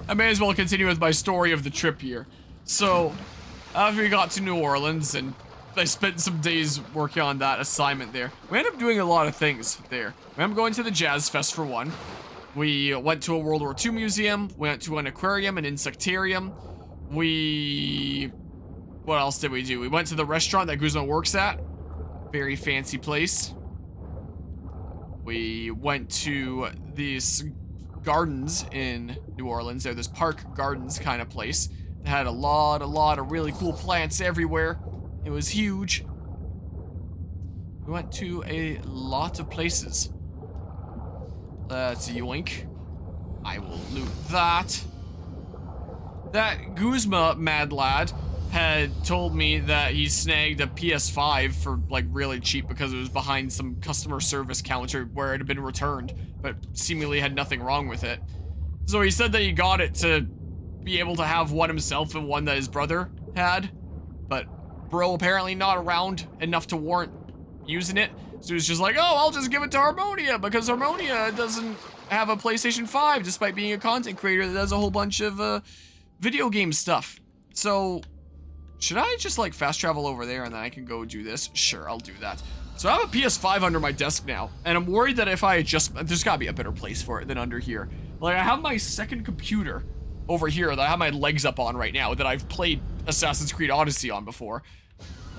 I may as well continue with my story of the trip here. So, after we got to New Orleans and I spent some days working on that assignment there, we ended up doing a lot of things there. We ended up going to the Jazz Fest for one. We went to a World War II museum. We went to an aquarium, an insectarium. What else did we do? We went to the restaurant that Guzma works at. Very fancy place. We went to these gardens in New Orleans. They're this park gardens kind of place. They had a lot of really cool plants everywhere. It was huge. We went to a lot of places. Let's yoink. I will loot that. That Guzma mad lad had told me that he snagged a PS5 for like really cheap because it was behind some customer service counter where it had been returned, but seemingly had nothing wrong with it. So he said that he got it to be able to have one himself and one that his brother had, but bro apparently not around enough to warrant using it. So he was just like, oh, I'll just give it to Harmonia because Harmonia doesn't have a PlayStation 5 despite being a content creator that does a whole bunch of video game stuff. So should I just like fast travel over there and then I can go do this? Sure, I'll do that. So I have a PS5 under my desk now, and I'm worried that if I adjust, there's gotta be a better place for it than under here. Like I have my second computer over here that I have my legs up on right now that I've played Assassin's Creed Odyssey on before.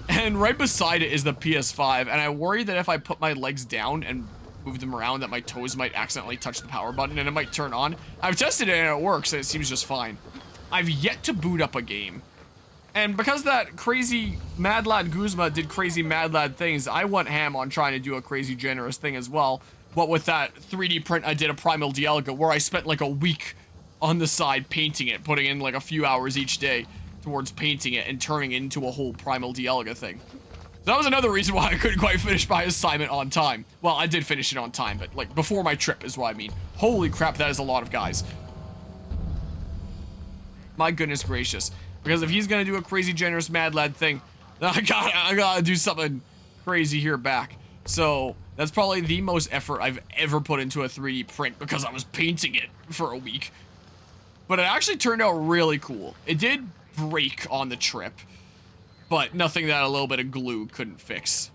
And right beside it is the PS5, and I worry that if I put my legs down and move them around that my toes might accidentally touch the power button and it might turn on. I've tested it and it works and it seems just fine. I've yet to boot up a game. And because that crazy Mad Lad Guzma did crazy Mad Lad things, I went ham on trying to do a crazy generous thing as well. But with that 3D print, I did a Primal Dialga where I spent like a week on the side painting it, putting in like a few hours each day towards painting it and turning it into a whole Primal Dialga thing. So that was another reason why I couldn't quite finish my assignment on time. Well, I did finish it on time, but like before my trip is what I mean. Holy crap, that is a lot of guys. My goodness gracious. Because if he's gonna do a crazy generous Mad Lad thing, then I gotta do something crazy here back. So that's probably the most effort I've ever put into a 3D print because I was painting it for a week. But it actually turned out really cool. It did break on the trip, but nothing that a little bit of glue couldn't fix.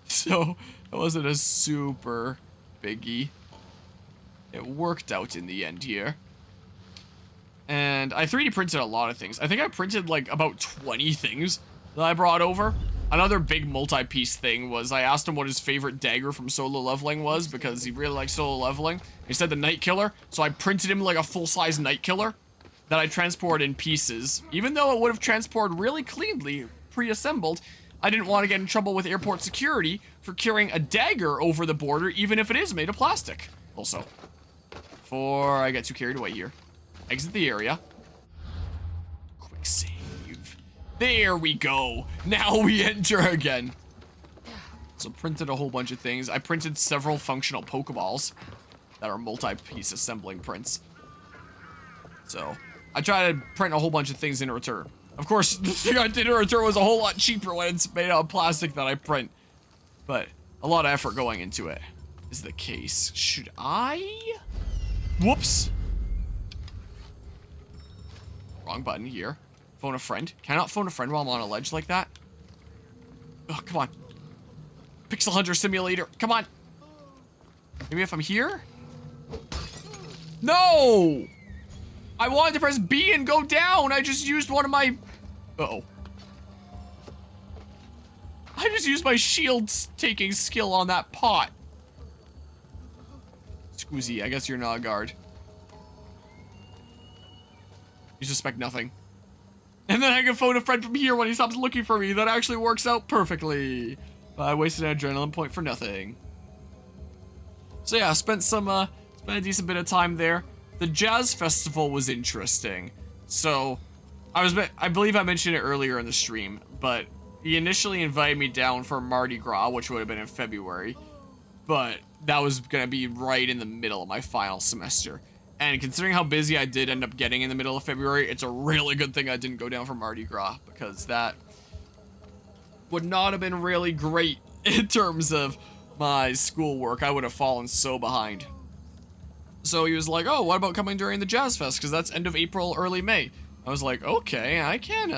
So it wasn't a super biggie. It worked out in the end here. And I 3D printed a lot of things. I think I printed like about 20 things that I brought over. Another big multi-piece thing was I asked him what his favorite dagger from solo leveling was because he really likes solo leveling. He said the Night Killer, so I printed him like a full-size Night Killer that I transported in pieces. Even though it would have transported really cleanly, pre-assembled, I didn't want to get in trouble with airport security for carrying a dagger over the border, even if it is made of plastic. Also, before I get too carried away here. Exit the area. Quick save. There we go. Now we enter again. So printed a whole bunch of things. I printed several functional Pokeballs that are multi-piece assembling prints. So I try to print a whole bunch of things in return. Of course, the thing I did in return was a whole lot cheaper when it's made out of plastic that I print. But a lot of effort going into it is the case. Should I? Whoops. Wrong button here. Phone a friend. Can I not phone a friend while I'm on a ledge like that? Oh, come on. Pixel Hunter Simulator. Come on. Maybe if I'm here? No! I wanted to press B and go down. I just used one of my... Uh-oh. I just used my shield-taking skill on that pot. Squeezy, I guess you're not a guard. You suspect nothing. And then I can phone a friend from here when he stops looking for me. That actually works out perfectly. I wasted an adrenaline point for nothing. So yeah, spent a decent bit of time there. The jazz festival was interesting. So, I believe I mentioned it earlier in the stream, but he initially invited me down for Mardi Gras, which would have been in February. But that was gonna be right in the middle of my final semester. And considering how busy I did end up getting in the middle of February, it's a really good thing I didn't go down for Mardi Gras, because that would not have been really great in terms of my schoolwork. I would have fallen so behind. So he was like, oh, what about coming during the Jazz Fest? Because that's end of April, early May. I was like, okay, I can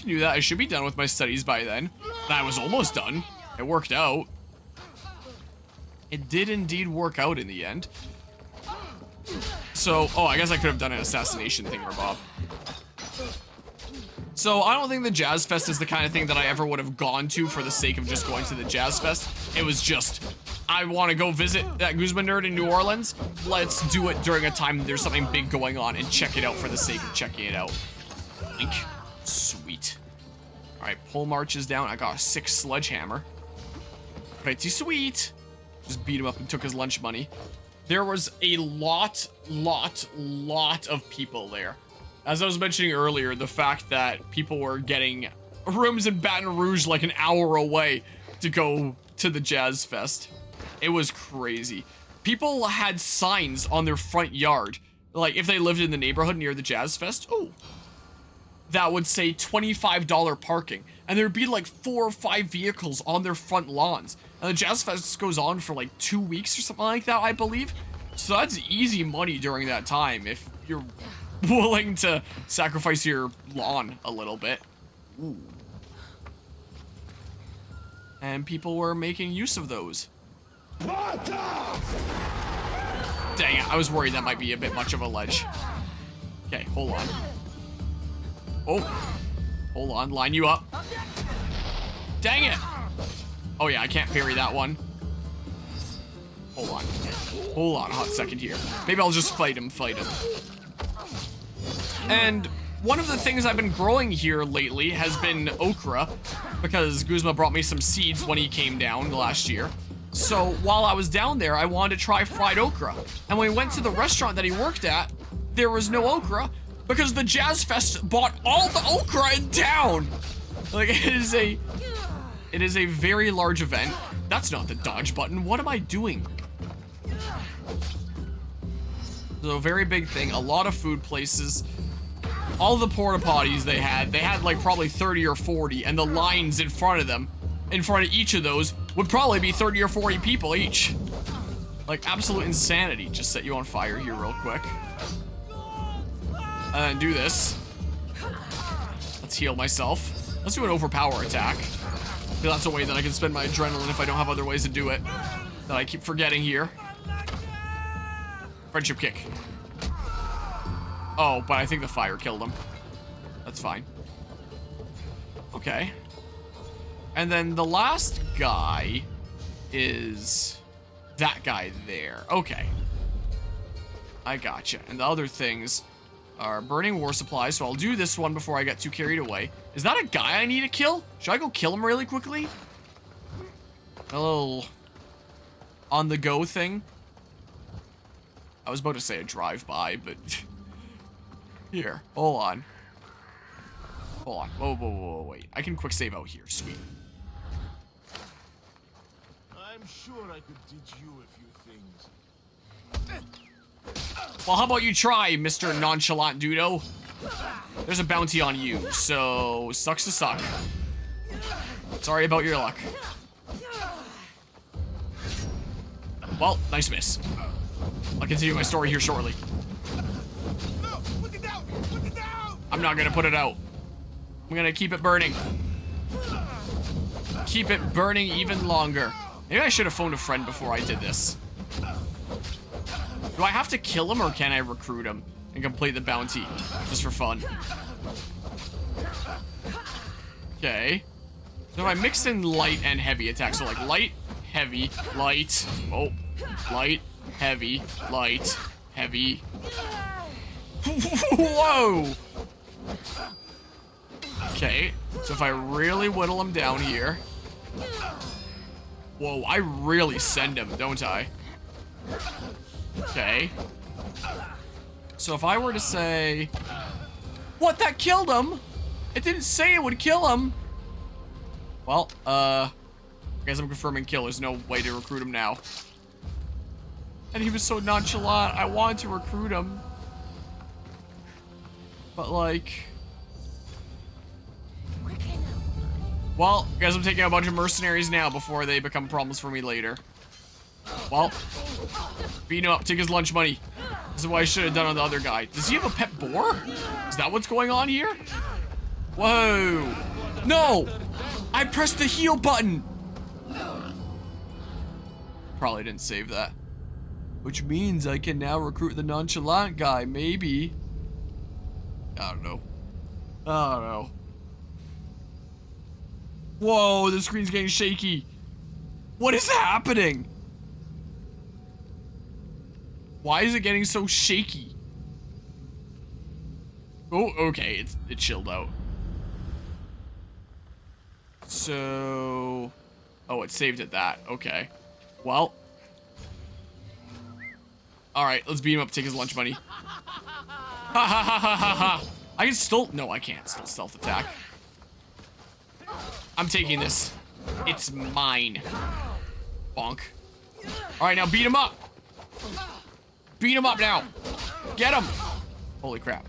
do that. I should be done with my studies by then. And I was almost done. It worked out. It did indeed work out in the end. So, oh, I guess I could have done an assassination thing, Bob. So, I don't think the Jazz Fest is the kind of thing that I ever would have gone to for the sake of just going to the Jazz Fest. It was just, I want to go visit that Guzman nerd in New Orleans. Let's do it during a time there's something big going on and check it out for the sake of checking it out. Link. Sweet. Alright, pole marches down. I got a 6 sledgehammer. Pretty sweet. Just beat him up and took his lunch money. There was a lot of people there. As I was mentioning earlier, the fact that people were getting rooms in Baton Rouge like an hour away to go to the Jazz Fest. It was crazy. People had signs on their front yard, like if they lived in the neighborhood near the Jazz Fest, oh, that would say $25 parking. And there'd be like 4 or 5 vehicles on their front lawns. And the Jazz Fest goes on for like 2 weeks or something like that, I believe. So that's easy money during that time if you're willing to sacrifice your lawn a little bit. Ooh. And people were making use of those. Dang it, I was worried that might be a bit much of a ledge. Okay, hold on. Oh, hold on, line you up. Dang it! Oh yeah, I can't parry that one. Hold on a hot second here. Maybe I'll just fight him. And one of the things I've been growing here lately has been okra, because Guzma brought me some seeds when he came down last year. So while I was down there, I wanted to try fried okra. And when we went to the restaurant that he worked at, there was no okra because the Jazz Fest bought all the okra in town. Like, it is a very large event. That's not the dodge button. What am I doing? So a very big thing, a lot of food places, all the porta potties they had like probably 30 or 40, and the lines in front of them, in front of each of those, would probably be 30 or 40 people each. Like, absolute insanity. Just set you on fire here real quick. And then do this. Let's heal myself. Let's do an overpower attack. Because that's a way that I can spend my adrenaline if I don't have other ways to do it. That I keep forgetting here. Friendship kick. Oh, but I think the fire killed him. That's fine. Okay. And then the last guy is that guy there. Okay. I gotcha. And the other things are burning war supplies, so I'll do this one before I get too carried away. Is that a guy I need to kill? Should I go kill him really quickly? A little on-the-go thing. I was about to say a drive-by, but... Here, hold on. Hold on. Whoa, wait. I can quick save out here. Sweet. I'm sure I could teach you a few things. Well, how about you try, Mr. Nonchalant Dudo? There's a bounty on you, so sucks to suck. Sorry about your luck. Well, nice miss. I'll continue my story here shortly. No, put it down! Put it down! I'm not gonna put it out. I'm gonna keep it burning. Keep it burning even longer. Maybe I should have phoned a friend before I did this. Do I have to kill him or can I recruit him and complete the bounty just for fun? Okay. So if I mixed in light and heavy attacks, so like light, heavy, light, oh, light, heavy, light, heavy. Whoa! Okay, so if I really whittle him down here. Whoa, I really send him, don't I? Okay. So if I were to say... What, that killed him? It didn't say it would kill him. Well, I guess I'm confirming kill. There's no way to recruit him now. And he was so nonchalant. I wanted to recruit him. But like... Well, I guess I'm taking a bunch of mercenaries now before they become problems for me later. Well, beat him up, take his lunch money. This is what I should have done on the other guy. Does he have a pet boar? Is that what's going on here? Whoa. No! I pressed the heal button! Probably didn't save that. Which means I can now recruit the nonchalant guy, maybe. I don't know. I don't know. Whoa, the screen's getting shaky. What is happening? Why is it getting so shaky? Oh, okay, it chilled out. So... Oh, it saved at that. Okay. Well. Alright, let's beat him up, take his lunch money. Ha ha ha ha ha ha! I can still... No, I can't still stealth attack. I'm taking this. It's mine. Bonk. Alright, now beat him up! Beat him up now! Get him! Holy crap.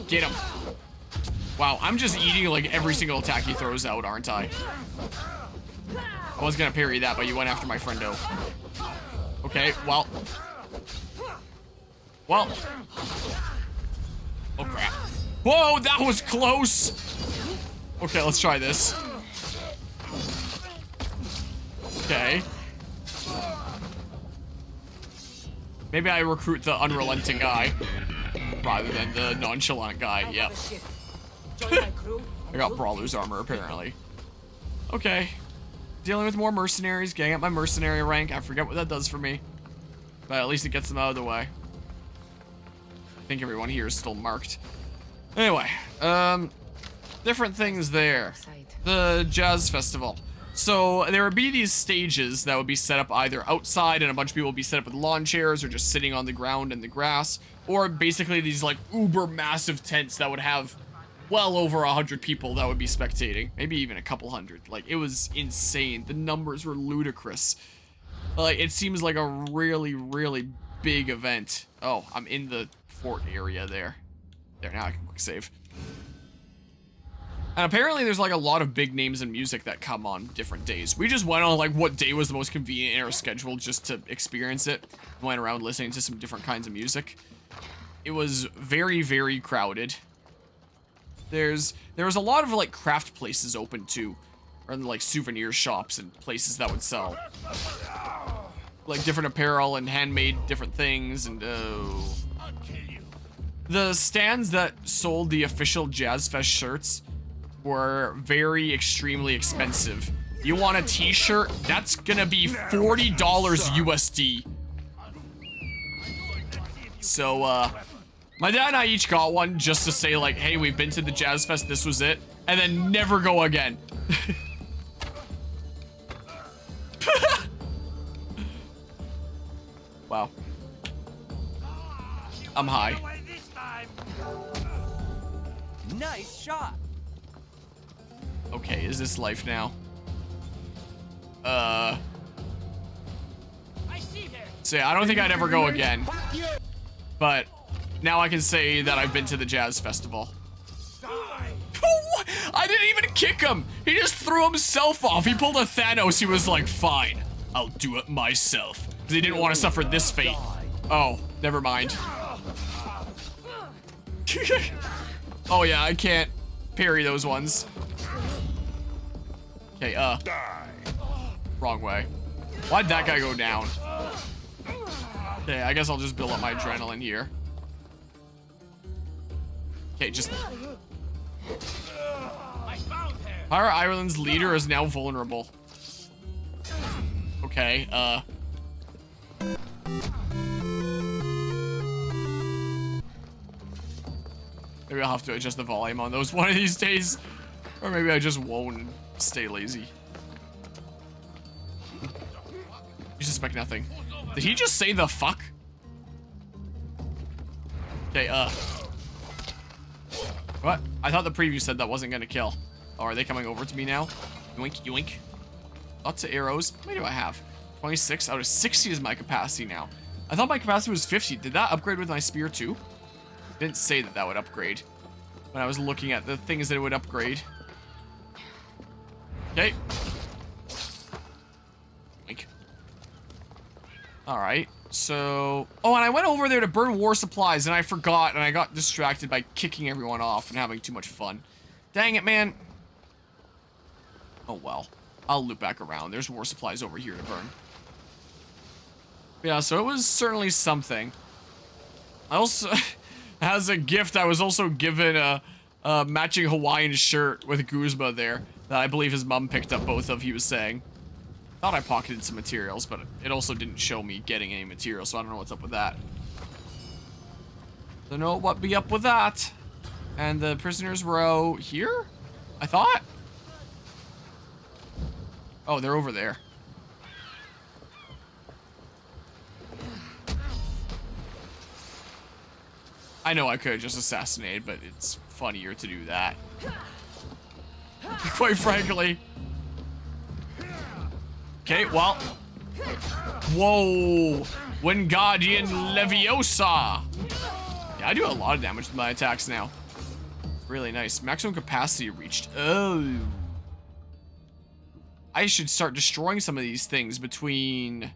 Get him. Wow, I'm just eating like every single attack he throws out, aren't I? I was gonna parry that, but you went after my friendo. Okay, well. Well. Oh crap. Whoa, that was close! Okay, let's try this. Okay. Maybe I recruit the unrelenting guy rather than the nonchalant guy. Yep. I got Brawler's armor, apparently. Okay. Dealing with more mercenaries, getting up my mercenary rank. I forget what that does for me. But at least it gets them out of the way. I think everyone here is still marked. Anyway, different things there. The jazz festival. So there would be these stages that would be set up either outside and a bunch of people would be set up with lawn chairs or just sitting on the ground in the grass, or basically these like uber massive tents that would have well over 100 people that would be spectating, maybe even a couple hundred. Like, it was insane. The numbers were ludicrous. Like, it seems like a really, really big event. Oh, I'm in the fort area there. There, now I can quick save. And apparently there's like a lot of big names in music that come on different days. We just went on like what day was the most convenient in our schedule just to experience it. Went around listening to some different kinds of music. It was very, very crowded. There was a lot of like craft places open too, or like souvenir shops and places that would sell like different apparel and handmade different things. And the stands that sold the official Jazz Fest shirts were very extremely expensive. You want a t-shirt? That's gonna be $40 USD. So my dad and I each got one just to say like, hey, we've been to the Jazz Fest, this was it, and then never go again. Wow. I'm high. Nice shot. Okay, is this life now? So yeah, I don't think I'd ever go again. But now I can say that I've been to the Jazz Festival. I didn't even kick him! He just threw himself off. He pulled a Thanos. He was like, fine, I'll do it myself. Because he didn't want to suffer this fate. Oh, never mind. Oh yeah, I can't parry those ones. Okay, wrong way. Why'd that guy go down? Okay, I guess I'll just build up my adrenaline here. Okay, just... Our Ireland's leader is now vulnerable. Okay, maybe I'll have to adjust the volume on those one of these days. Or maybe I just won't and stay lazy. You suspect nothing. Did he just say the fuck? Okay, what? I thought the preview said that wasn't gonna kill. Oh, are they coming over to me now? Yoink, yoink. Lots of arrows. How many do I have? 26 out of 60 is my capacity now. I thought my capacity was 50. Did that upgrade with my spear too? Didn't say that that would upgrade when I was looking at the things that it would upgrade. Okay. Yoink. All right. So, oh, and I went over there to burn war supplies, and I forgot, and I got distracted by kicking everyone off and having too much fun. Dang it, man. Oh, well. I'll loop back around. There's war supplies over here to burn. Yeah, so it was certainly something. I also, as a gift, I was also given a matching Hawaiian shirt with Guzma there that I believe his mom picked up both of, he was saying. Thought I pocketed some materials, but it also didn't show me getting any materials, so I don't know what's up with that. Don't know what be up with that. And the prisoners were out here? I thought? Oh, they're over there. I know I could have just assassinated, but it's funnier to do that. Quite frankly. Okay, well. Whoa. Wingardium Leviosa. Yeah, I do a lot of damage with my attacks now. Really nice. Maximum capacity reached. Oh. I should start destroying some of these things between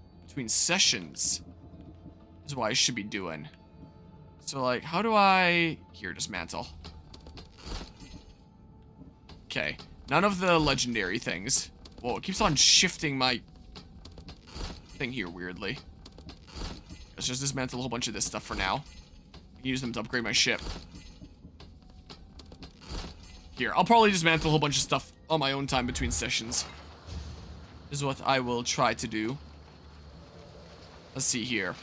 sessions. This is what I should be doing. So, like, how do I... Here, dismantle. Okay. None of the legendary things. Whoa, it keeps on shifting my thing here weirdly. Let's just dismantle a whole bunch of this stuff for now. I can use them to upgrade my ship. Here, I'll probably dismantle a whole bunch of stuff on my own time between sessions. This is what I will try to do. Let's see here.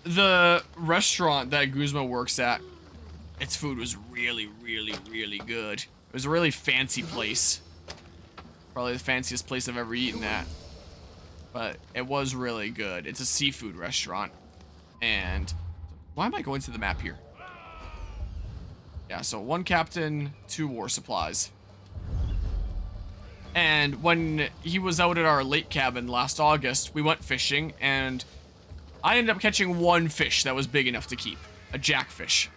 The restaurant that Guzma works at, its food was really, really, really good. It was a really fancy place. Probably the fanciest place I've ever eaten at. But it was really good. It's a seafood restaurant. And why am I going to the map here? Yeah, so 1 captain, 2 war supplies. And when he was out at our lake cabin last August, we went fishing, and I ended up catching 1 fish that was big enough to keep. A jackfish.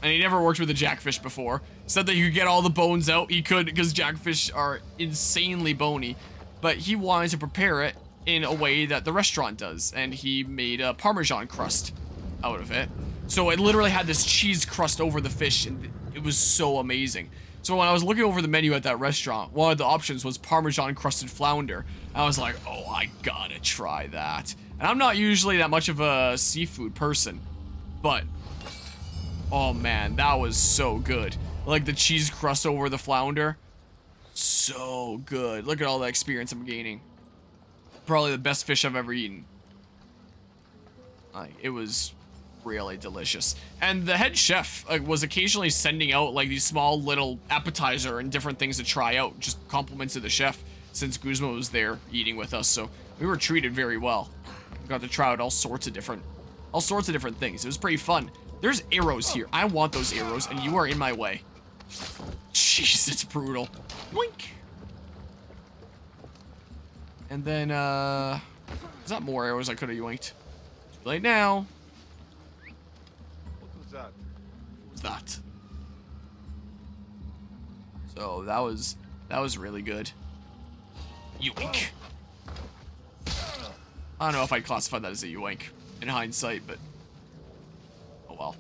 And he never worked with a jackfish before. Said that you could get all the bones out. He could, because jackfish are insanely bony. But he wanted to prepare it in a way that the restaurant does. And he made a Parmesan crust out of it. So it literally had this cheese crust over the fish, and it was so amazing. So when I was looking over the menu at that restaurant, one of the options was Parmesan crusted flounder. I was like, oh, I gotta try that. And I'm not usually that much of a seafood person, but oh man, that was so good. Like the cheese crust over the flounder, so good. Look at all the experience I'm gaining. Probably the best fish I've ever eaten. Like, it was really delicious. And the head chef was occasionally sending out like these small little appetizer and different things to try out, just compliments to the chef, since Guzma was there eating with us. So we were treated very well. Got to try out all sorts of different things. It was pretty fun. There's arrows here. I want those arrows, and you are in my way. Jeez, it's brutal. Boink. And then, is that more arrows I could have yoinked? Too late now. What was that? What was that? So that was really good. Yoink. I don't know if I'd classify that as a yoink in hindsight, but oh well.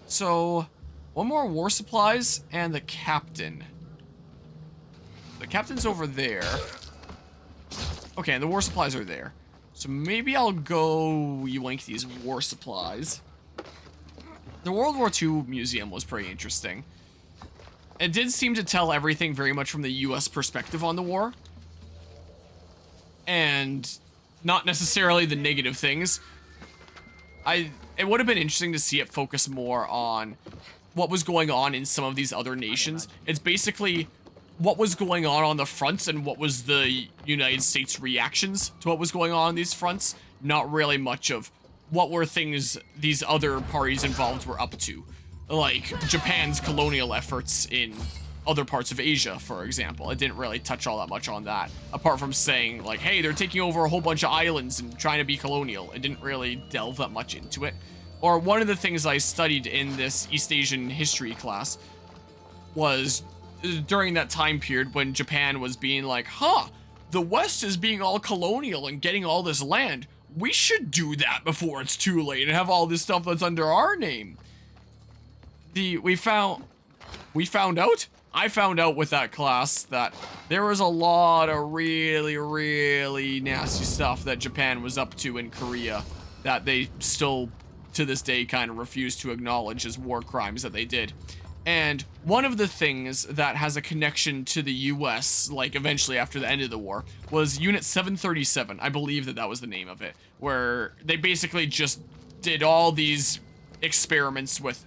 So, 1 more war supplies and the captain. The captain's over there. Okay, and the war supplies are there. So maybe I'll go yoink these war supplies. The World War II museum was pretty interesting. It did seem to tell everything very much from the US perspective on the war. And not necessarily the negative things. It would have been interesting to see it focus more on what was going on in some of these other nations. It's basically what was going on the fronts and what was the United States reactions to what was going on these fronts. Not really much of what were things these other parties involved were up to. Like Japan's colonial efforts in other parts of Asia, for example. It didn't really touch all that much on that. Apart from saying, like, hey, they're taking over a whole bunch of islands and trying to be colonial. It didn't really delve that much into it. Or one of the things I studied in this East Asian history class was during that time period when Japan was being like, huh, the West is being all colonial and getting all this land. we should do that before it's too late and have all this stuff that's under our name. I found out with that class that there was a lot of really, really nasty stuff that Japan was up to in Korea that they still, to this day, kind of refuse to acknowledge as war crimes that they did. And one of the things that has a connection to the US, like eventually after the end of the war, was Unit 737. I believe that was the name of it, where they basically just did all these experiments with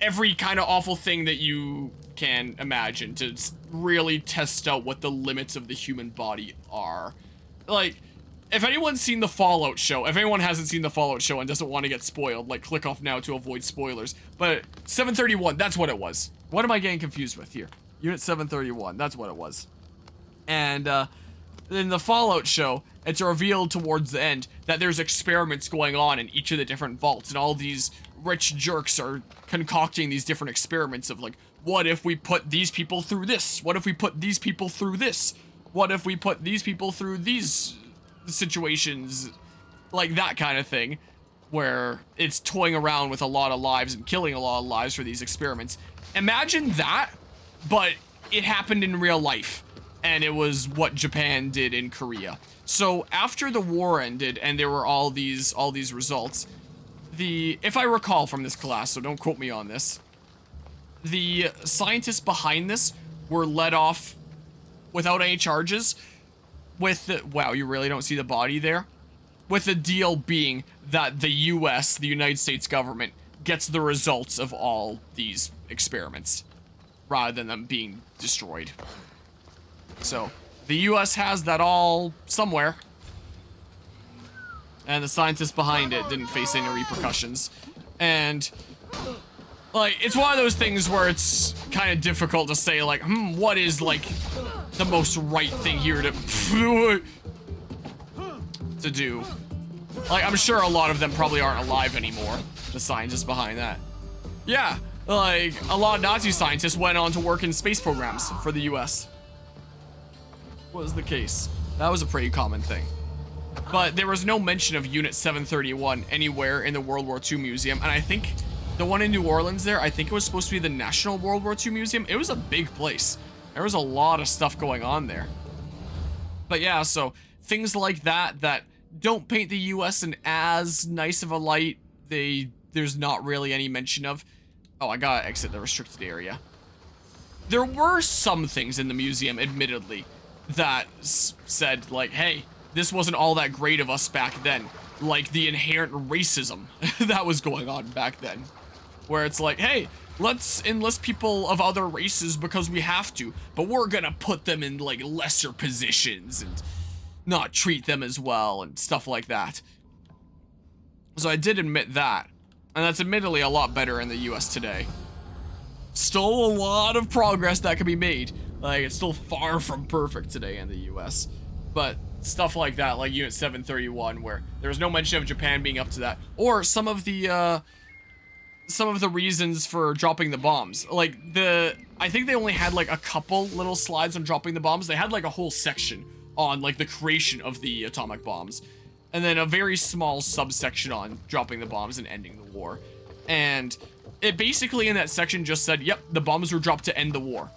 every kind of awful thing that you can imagine to really test out what the limits of the human body are. Like, if anyone's seen the Fallout show, if anyone hasn't seen the Fallout show and doesn't want to get spoiled, like, click off now to avoid spoilers. But 731, that's what it was. What am I getting confused with here? Unit 731, that's what it was. And in the Fallout show, it's revealed towards the end that there's experiments going on in each of the different vaults, and all these rich jerks are concocting these different experiments of, like, what if we put these people through this? What if we put these people through this? What if we put these people through these situations? Like that kind of thing, where it's toying around with a lot of lives and killing a lot of lives for these experiments. Imagine that, but it happened in real life, and it was what Japan did in Korea. So after the war ended and there were all these results, if I recall from this class, so don't quote me on this, the scientists behind this were let off without any charges with the, wow, you really don't see the body there? With the deal being that the US, the United States government, gets the results of all these experiments rather than them being destroyed. So the US has that all somewhere, and the scientists behind it didn't face any repercussions. And like, it's one of those things where it's kind of difficult to say, like, what is, like, the most right thing here to do. Like, I'm sure a lot of them probably aren't alive anymore, the scientists behind that. Yeah, like, a lot of Nazi scientists went on to work in space programs for the US. Was the case. That was a pretty common thing. But there was no mention of Unit 731 anywhere in the World War II Museum, and I think the one in New Orleans there, I think it was supposed to be the National World War II Museum. It was a big place. There was a lot of stuff going on there. But yeah, so things like that don't paint the US in as nice of a light, there's not really any mention of. Oh, I gotta exit the restricted area. There were some things in the museum, admittedly, that said, like, hey, this wasn't all that great of us back then. Like the inherent racism that was going on back then. Where it's like, hey, let's enlist people of other races because we have to, but we're gonna put them in, like, lesser positions and not treat them as well and stuff like that. So I did admit that, and that's admittedly a lot better in the US today. Still a lot of progress that can be made. Like, it's still far from perfect today in the US, but stuff like that, like Unit 731, where there was no mention of Japan being up to that, or some of the reasons for dropping the bombs. Like, I think they only had, like, a couple little slides on dropping the bombs. They had, like, a whole section on, like, the creation of the atomic bombs, and then a very small subsection on dropping the bombs and ending the war. And it basically in that section just said, yep, the bombs were dropped to end the war.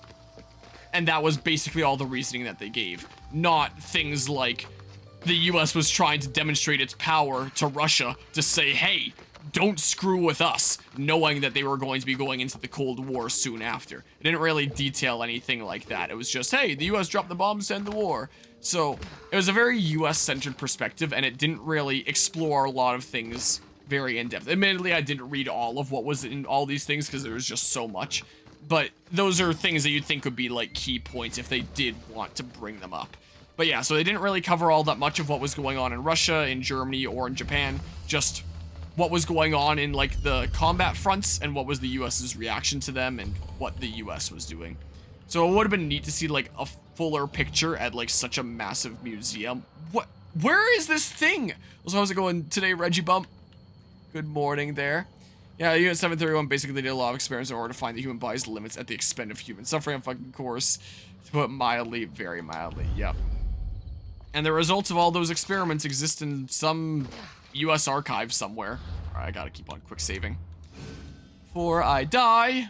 And that was basically all the reasoning that they gave. Not things like the US was trying to demonstrate its power to Russia to say, hey, don't screw with us, knowing that they were going to be going into the Cold War soon after. It didn't really detail anything like that. It was just, hey, the US dropped the bombs to end the war. So it was a very US-centered perspective, and it didn't really explore a lot of things very in-depth. Admittedly, I didn't read all of what was in all these things because there was just so much. But those are things that you'd think would be, like, key points if they did want to bring them up. But yeah, so they didn't really cover all that much of what was going on in Russia, in Germany, or in Japan. Just what was going on in, like, the combat fronts and what was the US's reaction to them and what the US was doing. So it would have been neat to see, like, a fuller picture at, like, such a massive museum. Where is this thing? So how's it going today, Reggie Bump? Good morning there. Yeah, Unit 731 basically did a lot of experiments in order to find the human body's limits at the expense of human suffering and fucking course. To put it mildly, very mildly, yep. And the results of all those experiments exist in some US archive somewhere. Alright, I gotta keep on quick saving before I die.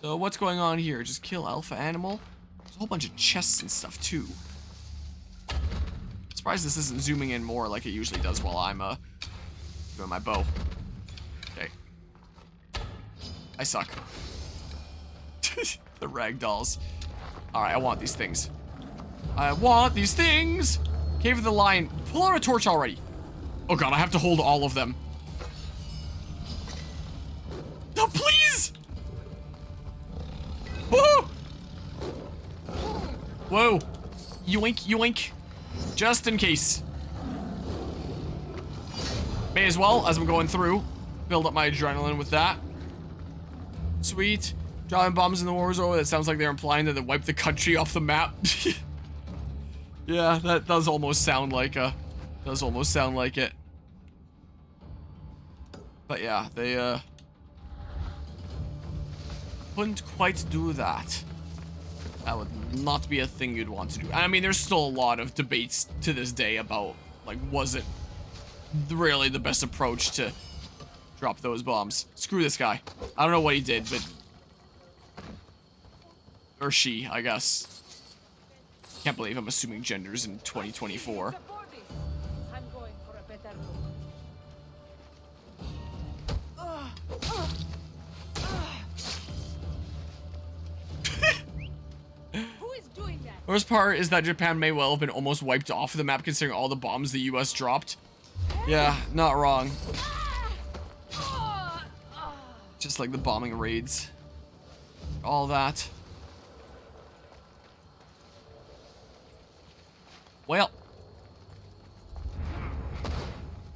So what's going on here? Just kill alpha animal? There's a whole bunch of chests and stuff too. Surprised this isn't zooming in more like it usually does while I'm doing my bow. Okay. I suck. The ragdolls. Alright, I want these things. I want these things! Cave of the Lion. Pull out a torch already. Oh god, I have to hold all of them. No, please! Woo! Whoa. Yoink, yoink. Just in case. May as well, as I'm going through, build up my adrenaline with that. Sweet. Dropping bombs in the war zone. That sounds like they're implying that they wiped the country off the map. Yeah, that does almost sound like it. But yeah, they couldn't quite do that. That would not be a thing you'd want to do. I mean, there's still a lot of debates to this day about, like, was it really the best approach to drop those bombs? Screw this guy. I don't know what he did, but... Or she, I guess. Can't believe I'm assuming genders in 2024. I'm going for a better look. Who is doing that? Worst part is that Japan may well have been almost wiped off the map considering all the bombs the US dropped. Yeah, not wrong. Just like the bombing raids. All that. Well.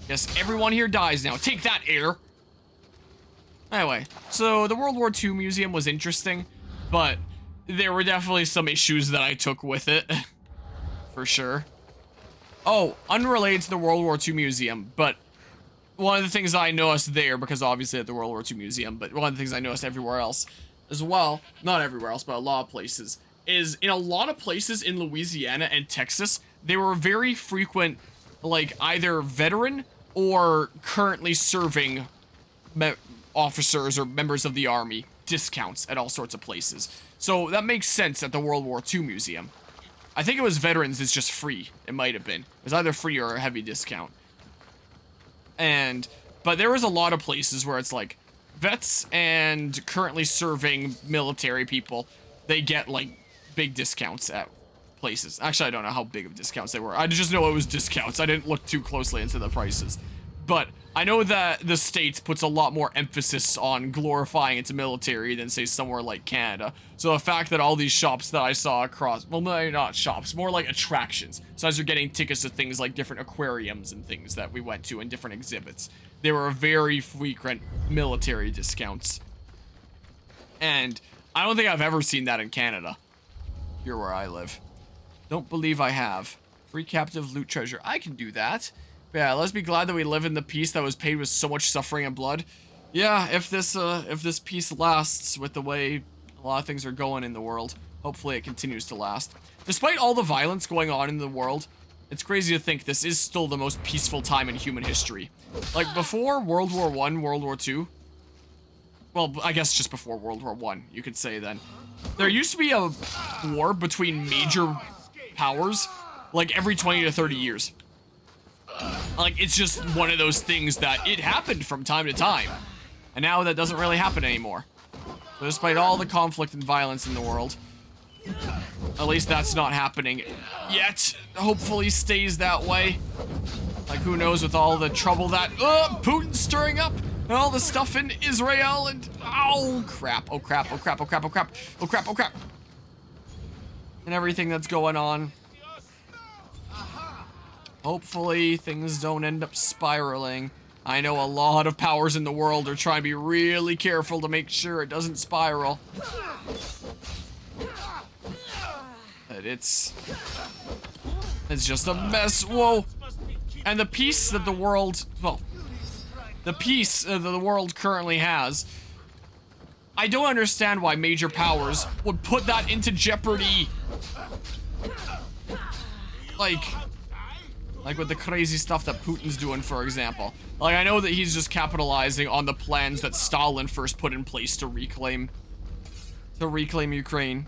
Guess everyone here dies now. Take that, air! Anyway, so the World War II Museum was interesting, but there were definitely some issues that I took with it. For sure. Oh, unrelated to the World War II Museum, but one of the things I noticed there, because obviously at the World War II Museum, but one of the things I noticed everywhere else as well, not everywhere else, but a lot of places, is in a lot of places in Louisiana and Texas, there were very frequent, like, either veteran or currently serving officers or members of the army discounts at all sorts of places. So that makes sense at the World War II Museum. I think it was veterans is just free. It might have been. It was either free or a heavy discount. But there was a lot of places where it's like, vets and currently serving military people, they get, like, big discounts at places. Actually, I don't know how big of discounts they were. I just know it was discounts. I didn't look too closely into the prices. But I know that the States puts a lot more emphasis on glorifying its military than, say, somewhere like Canada. So the fact that all these shops that I saw across, well, maybe not shops, more like attractions. So as you're getting tickets to things like different aquariums and things that we went to and different exhibits, there were very frequent military discounts. And I don't think I've ever seen that in Canada. Here where I live. Don't believe I have. Free captive loot treasure. I can do that. But yeah, let's be glad that we live in the peace that was paid with so much suffering and blood. Yeah, if this peace lasts with the way a lot of things are going in the world, hopefully it continues to last. Despite all the violence going on in the world, it's crazy to think this is still the most peaceful time in human history. Like before World War I, World War II, well, I guess just before World War I, you could say then, there used to be a war between major powers, like every 20 to 30 years. Like, it's just one of those things that it happened from time to time. And now that doesn't really happen anymore. So despite all the conflict and violence in the world, at least that's not happening yet. Hopefully stays that way. Like, who knows with all the trouble that, Putin's stirring up, and all the stuff in Israel, and, oh crap, oh crap, oh crap, oh crap, oh crap, oh crap, oh crap. And everything that's going on. Hopefully things don't end up spiraling. I know a lot of powers in the world are trying to be really careful to make sure it doesn't spiral. But it's just a mess. Whoa. And the peace that the world, well, the peace that the world currently has, I don't understand why major powers would put that into jeopardy. Like with the crazy stuff that Putin's doing, for example. Like, I know that he's just capitalizing on the plans that Stalin first put in place to reclaim Ukraine.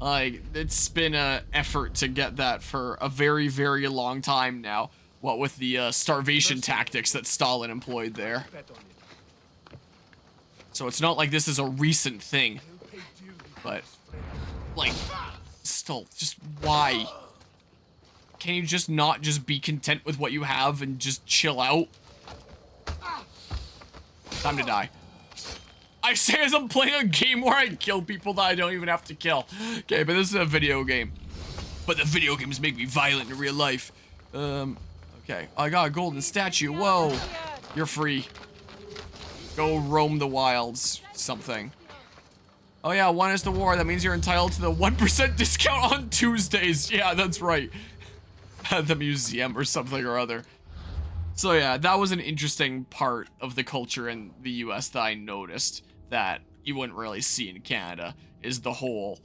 Like, it's been a effort to get that for a very, very long time now. What with the starvation tactics that Stalin employed there. So it's not like this is a recent thing. But, like, still, just why? Can you just not just be content with what you have and just chill out? Time to die. I say as I'm playing a game where I kill people that I don't even have to kill. Okay, but this is a video game. But the video games make me violent in real life. Okay. I got a golden statue. Whoa. You're free. Go roam the wilds. Something. Oh yeah, 1 is the war. That means you're entitled to the 1% discount on Tuesdays. Yeah, that's right. At the museum or something or other. So yeah, that was an interesting part of the culture in the US that I noticed that you wouldn't really see in Canada, is the whole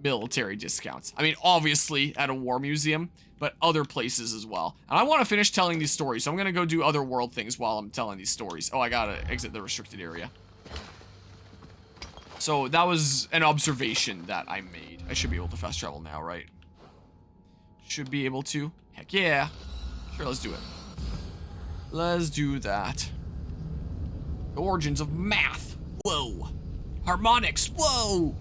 military discounts. I mean, obviously at a war museum, but other places as well. And I want to finish telling these stories, so I'm gonna go do other world things while I'm telling these stories. Oh, I gotta exit the restricted area. So that was an observation that I made. I should be able to fast travel now, right? Should be able to. Heck yeah. Sure, let's do it. Let's do that. The origins of math. Whoa. Harmonics. Whoa.